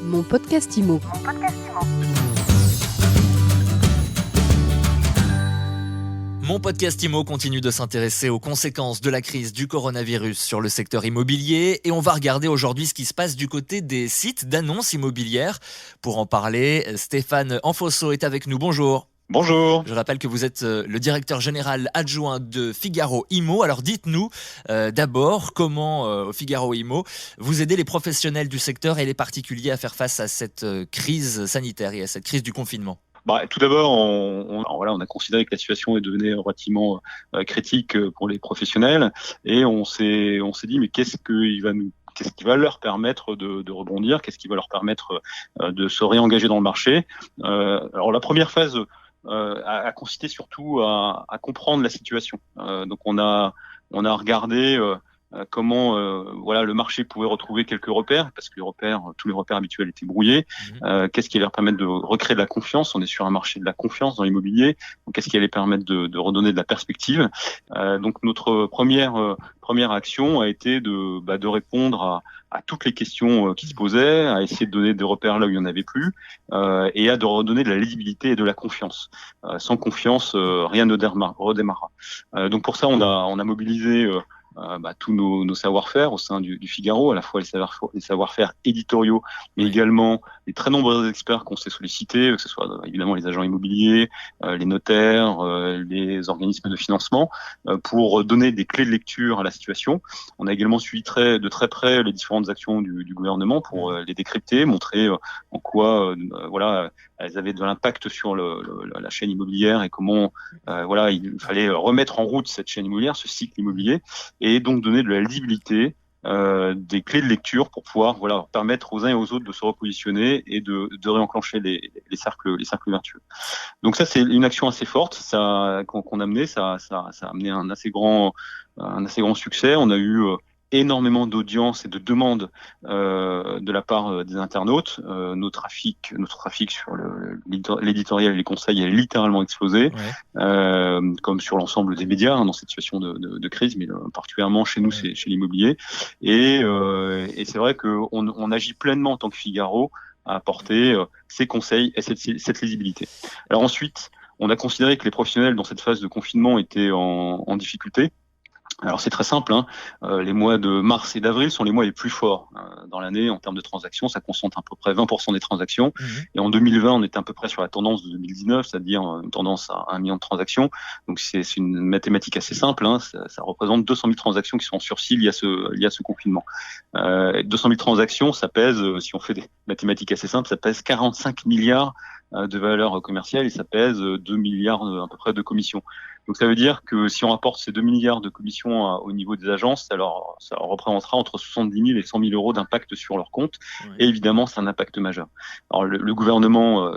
Mon podcast IMO. Mon podcast IMO continue de s'intéresser aux conséquences de la crise du coronavirus sur le secteur immobilier et on va regarder aujourd'hui ce qui se passe du côté des sites d'annonces immobilières. Pour en parler, Stéphane Anfosso est avec nous. Bonjour. Bonjour. Je rappelle que vous êtes le directeur général adjoint de Figaro Immo. Alors dites-nous d'abord comment au Figaro Immo vous aidez les professionnels du secteur et les particuliers à faire face à cette crise sanitaire et à cette crise du confinement. Tout d'abord, on a considéré que la situation devenait relativement critique pour les professionnels et on s'est dit mais qu'est-ce qui va leur permettre de rebondir, qu'est-ce qui va leur permettre de se réengager dans le marché. Alors la première phase a consisté surtout à comprendre la situation. Donc on a regardé comment le marché pouvait retrouver quelques repères, parce que tous les repères habituels étaient brouillés. Qu'est-ce qui allait leur permettre de recréer de la confiance? On est sur un marché de la confiance dans l'immobilier. Donc qu'est-ce qui allait permettre de redonner de la perspective? Donc notre première action a été de répondre à toutes les questions qui se posaient, à essayer de donner des repères là où il n'y en avait plus, et de redonner de la lisibilité et de la confiance. Sans confiance, rien ne redémarrera. Donc pour ça, on a mobilisé tous nos savoir-faire au sein du Figaro, à la fois les savoir-faire éditoriaux, mais également les très nombreux experts qu'on s'est sollicités, que ce soit évidemment les agents immobiliers, les notaires, les organismes de financement, pour donner des clés de lecture à la situation. On a également suivi de très près les différentes actions du gouvernement pour les décrypter, montrer en quoi elles avaient de l'impact sur la chaîne immobilière et comment il fallait remettre en route cette chaîne immobilière, ce cycle immobilier, et donc donner de la lisibilité, des clés de lecture pour pouvoir permettre aux uns et aux autres de se repositionner et de réenclencher les cercles vertueux. Donc ça, c'est une action assez forte qu'on a menée. Ça a amené un assez grand succès. On a eu énormément d'audience et de demandes de la part des internautes. Notre trafic sur l'éditorial et les conseils a littéralement explosé, comme sur l'ensemble des médias dans cette situation de crise, mais particulièrement chez nous, c'est chez l'immobilier. Et c'est vrai qu'on agit pleinement en tant que Figaro à apporter ces conseils et cette lisibilité. Alors ensuite, on a considéré que les professionnels dans cette phase de confinement étaient en difficulté. Alors c'est très simple, les mois de mars et d'avril sont les mois les plus forts dans l'année en termes de transactions. Ça concentre à peu près 20% des transactions. Et en 2020, on était à peu près sur la tendance de 2019, c'est-à-dire une tendance à 1 million de transactions. Donc c'est une mathématique assez simple. Ça représente 200 000 transactions qui sont en sursis liées à ce confinement. 200 000 transactions, ça pèse, si on fait des mathématiques assez simples, ça pèse 45 milliards de valeur commerciale et ça pèse 2 milliards à peu près de commissions. Donc ça veut dire que si on rapporte ces 2 milliards de commissions au niveau des agences, alors ça représentera entre 70 000 et 100 000 euros d'impact sur leur compte. Et évidemment, c'est un impact majeur. Alors le gouvernement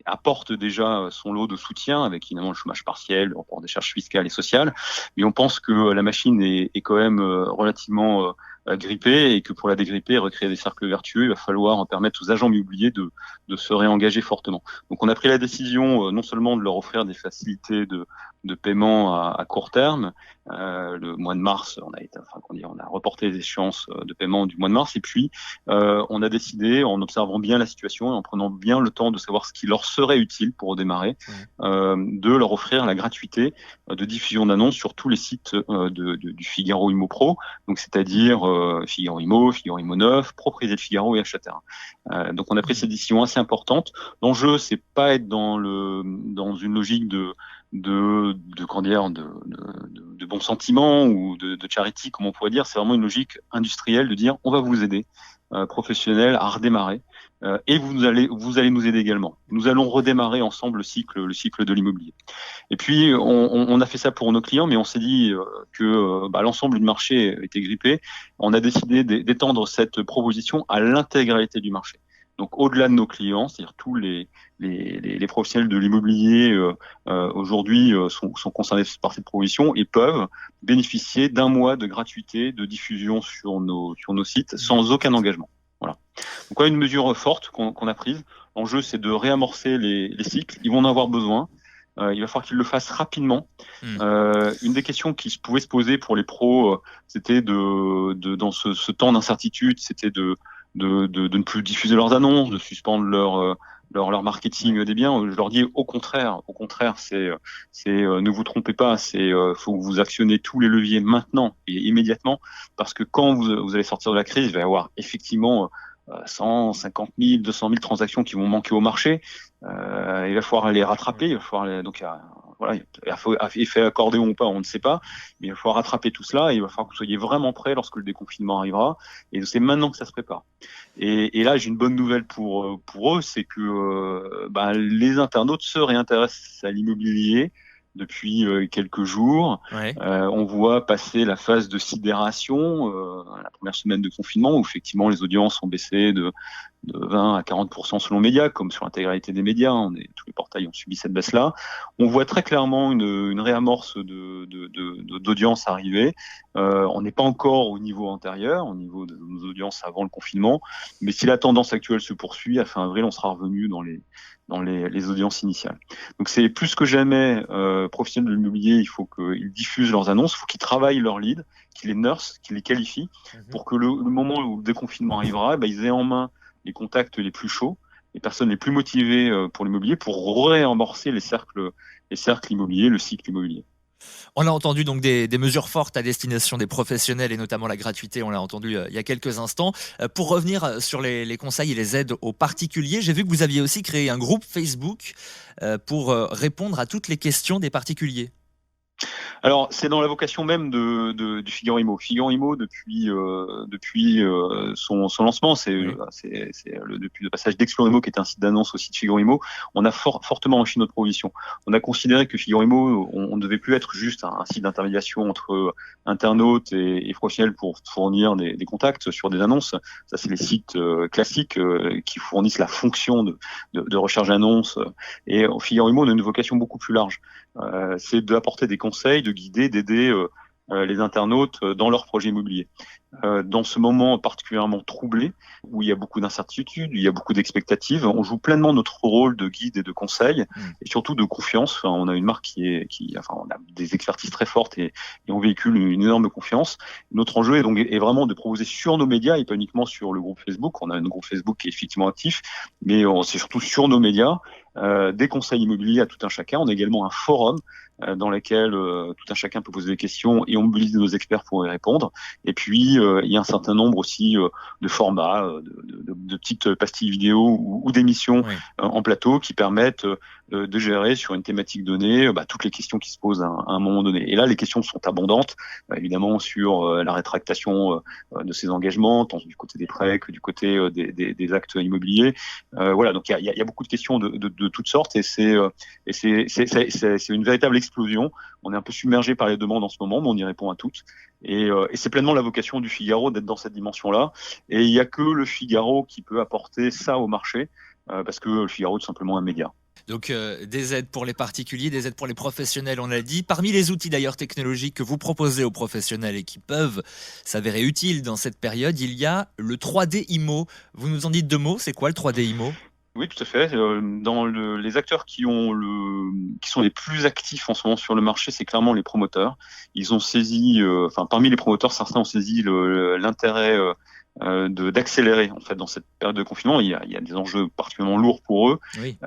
apporte déjà son lot de soutien avec évidemment le chômage partiel, le report des charges fiscales et sociales. Mais on pense que la machine est quand même relativement grippée et que pour la dégripper, recréer des cercles vertueux, il va falloir permettre aux agents immobiliers de se réengager fortement. Donc on a pris la décision non seulement de leur offrir des facilités de paiement à court terme. Le mois de mars, on a reporté les échéances de paiement du mois de mars. Et puis, on a décidé, en observant bien la situation et en prenant bien le temps de savoir ce qui leur serait utile pour redémarrer, de leur offrir la gratuité de diffusion d'annonces sur tous les sites du Figaro Immo Pro. Donc, c'est-à-dire Figaro Immo, Figaro Immo Neuf, Propriété de Figaro et Achat Terrain. Donc, on a pris cette décision assez importante. L'enjeu, c'est pas être dans une logique de bons sentiments ou de charity, comme on pourrait dire. C'est vraiment une logique industrielle de dire on va vous aider, professionnels, à redémarrer, et vous allez nous aider également. Nous allons redémarrer ensemble le cycle de l'immobilier. Et puis on a fait ça pour nos clients, mais on s'est dit que l'ensemble du marché était grippé. On a décidé d'étendre cette proposition à l'intégralité du marché. Donc au-delà de nos clients, c'est-à-dire tous les professionnels de l'immobilier aujourd'hui sont concernés par cette proposition et peuvent bénéficier d'un mois de gratuité de diffusion sur nos sites sans aucun engagement. Voilà. Donc une mesure forte qu'on a prise. L'enjeu, c'est de réamorcer les cycles. Ils vont en avoir besoin. Il va falloir qu'ils le fassent rapidement. Une des questions qui pouvaient se poser pour les pros, c'était dans ce temps d'incertitude, c'était de de ne plus diffuser leurs annonces, de suspendre leur marketing des biens. Je leur dis au contraire, c'est ne vous trompez pas, faut que vous actionnez tous les leviers maintenant et immédiatement, parce que quand vous allez sortir de la crise, il va y avoir effectivement 150 000, 200 000 transactions qui vont manquer au marché. Il va falloir les rattraper, il va falloir donc voilà, effet accordéon ou pas, on ne sait pas, mais il va falloir rattraper tout cela et il va falloir que vous soyez vraiment prêts lorsque le déconfinement arrivera. Et c'est maintenant que ça se prépare. Et là, j'ai une bonne nouvelle pour eux, c'est que les internautes se réintéressent à l'immobilier depuis quelques jours. Ouais. On voit passer la phase de sidération, la première semaine de confinement, où effectivement les audiences ont baissé de 20 à 40% selon médias, comme sur l'intégralité des médias. Tous les portails ont subi cette baisse-là. On voit très clairement une réamorce d'audience arriver. On n'est pas encore au niveau antérieur, au niveau de nos audiences avant le confinement, mais si la tendance actuelle se poursuit, à fin avril, on sera revenu dans les audiences initiales. Donc c'est plus que jamais professionnels de l'immobilier, il faut qu'ils diffusent leurs annonces, il faut qu'ils travaillent leurs leads, qu'ils les nurse, qu'ils les qualifient, pour que le moment où le déconfinement arrivera, ils aient en main les contacts les plus chauds, les personnes les plus motivées pour l'immobilier, pour réamorcer les cercles immobiliers, le cycle immobilier. On a entendu donc des mesures fortes à destination des professionnels et notamment la gratuité, on l'a entendu il y a quelques instants. Pour revenir sur les conseils et les aides aux particuliers, j'ai vu que vous aviez aussi créé un groupe Facebook pour répondre à toutes les questions des particuliers. Alors, c'est dans la vocation même du Figaro Immo. Figaro Immo, depuis son lancement, depuis le passage d'Explore Immo, qui est un site d'annonce au site Figaro Immo, on a fortement enrichi notre proposition. On a considéré que Figaro Immo, on ne devait plus être juste un site d'intermédiation entre internautes et professionnels pour fournir des contacts sur des annonces. Ça, c'est les sites classiques qui fournissent la fonction de recherche d'annonces. Et Figaro Immo, on a une vocation beaucoup plus large. C'est d'apporter des conseils, de guider, d'aider les internautes dans leurs projets immobiliers. Dans ce moment particulièrement troublé, où il y a beaucoup d'incertitudes, il y a beaucoup d'expectatives, on joue pleinement notre rôle de guide et de conseil, et surtout de confiance. Enfin, on a une marque on a des expertises très fortes et on véhicule une énorme confiance. Notre enjeu est vraiment de proposer sur nos médias et pas uniquement sur le groupe Facebook. On a un groupe Facebook qui est effectivement actif, mais c'est surtout sur nos médias, des conseils immobiliers à tout un chacun. On a également un forum dans lequel tout un chacun peut poser des questions et on mobilise nos experts pour y répondre. Et puis, il y a un certain nombre aussi de formats, de petites pastilles vidéo ou d'émissions en plateau qui permettent de gérer sur une thématique donnée toutes les questions qui se posent à un moment donné. Et là, les questions sont abondantes, évidemment, sur la rétractation de ces engagements, tant du côté des prêts que du côté des actes immobiliers. Voilà, donc il y a beaucoup de questions de toutes sortes et c'est une véritable explosion. On est un peu submergé par les demandes en ce moment, mais on y répond à toutes. Et c'est pleinement la vocation du Figaro d'être dans cette dimension-là. Et il n'y a que le Figaro qui peut apporter ça au marché, parce que le Figaro est tout simplement un média. Donc des aides pour les particuliers, des aides pour les professionnels, on l'a dit. Parmi les outils d'ailleurs technologiques que vous proposez aux professionnels et qui peuvent s'avérer utiles dans cette période, il y a le 3D Immo. Vous nous en dites deux mots, c'est quoi le 3D Immo ? Oui, tout à fait. Les acteurs qui sont les plus actifs en ce moment sur le marché, c'est clairement les promoteurs. Ils ont saisi, parmi les promoteurs, certains ont saisi l'intérêt d'accélérer en fait dans cette période de confinement. Il y a des enjeux particulièrement lourds pour eux. Oui.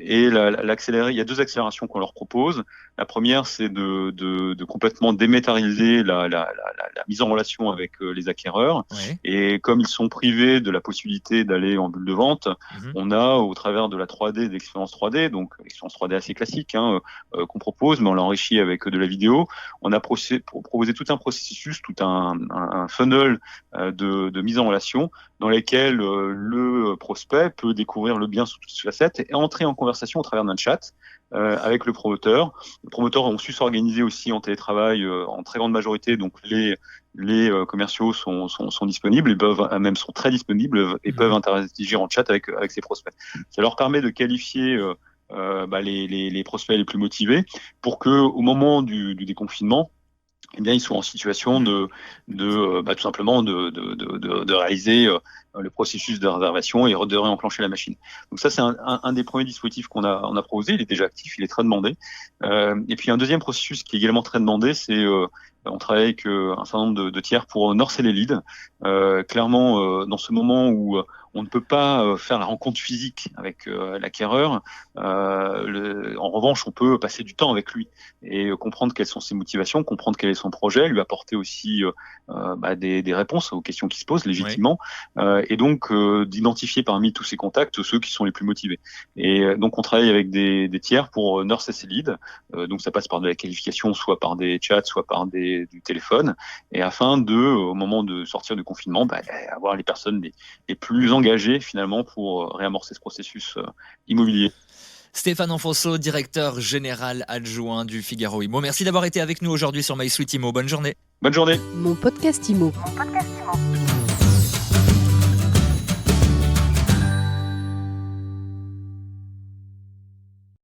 Et l'accélérer, il y a deux accélérations qu'on leur propose. La première, c'est de complètement dématérialiser la mise en relation avec les acquéreurs. Ouais. Et comme ils sont privés de la possibilité d'aller en bulle de vente, on a au travers de la 3D, d'expérience 3D, donc expérience 3D assez classique qu'on propose, mais on l'a enrichi avec de la vidéo. On a proposé tout un processus, tout un funnel de mise en relation dans lesquels le prospect peut découvrir le bien sous toutes ses facettes et entrer en conversation au travers d'un chat avec le promoteur. Les promoteurs ont su s'organiser aussi en télétravail en très grande majorité, donc les commerciaux sont disponibles et même sont très disponibles et peuvent interagir en chat avec ces prospects. Ça leur permet de qualifier les prospects les plus motivés pour que au moment du déconfinement, eh bien, ils sont en situation tout simplement de réaliser le processus de réservation et de réenclencher la machine. Donc ça, c'est un des premiers dispositifs qu'on a proposé. Il est déjà actif, il est très demandé. Et puis un deuxième processus qui est également très demandé, c'est On travaille avec un certain nombre de tiers pour nurser les leads. Clairement, dans ce moment où on ne peut pas faire la rencontre physique avec l'acquéreur, en revanche, on peut passer du temps avec lui et comprendre quelles sont ses motivations, comprendre quel est son projet, lui apporter aussi des réponses aux questions qui se posent légitimement, et donc d'identifier parmi tous ces contacts ceux qui sont les plus motivés. Et donc on travaille avec des tiers pour nurser ces leads. Donc ça passe par de la qualification, soit par des chats, soit par du téléphone, et afin au moment de sortir du confinement, avoir les personnes les plus engagées finalement pour réamorcer ce processus immobilier. Stéphane Enfonso, directeur général adjoint du Figaro Immo. Merci d'avoir été avec nous aujourd'hui sur My Sweet Immo. Bonne journée. Bonne journée. Mon podcast Immo.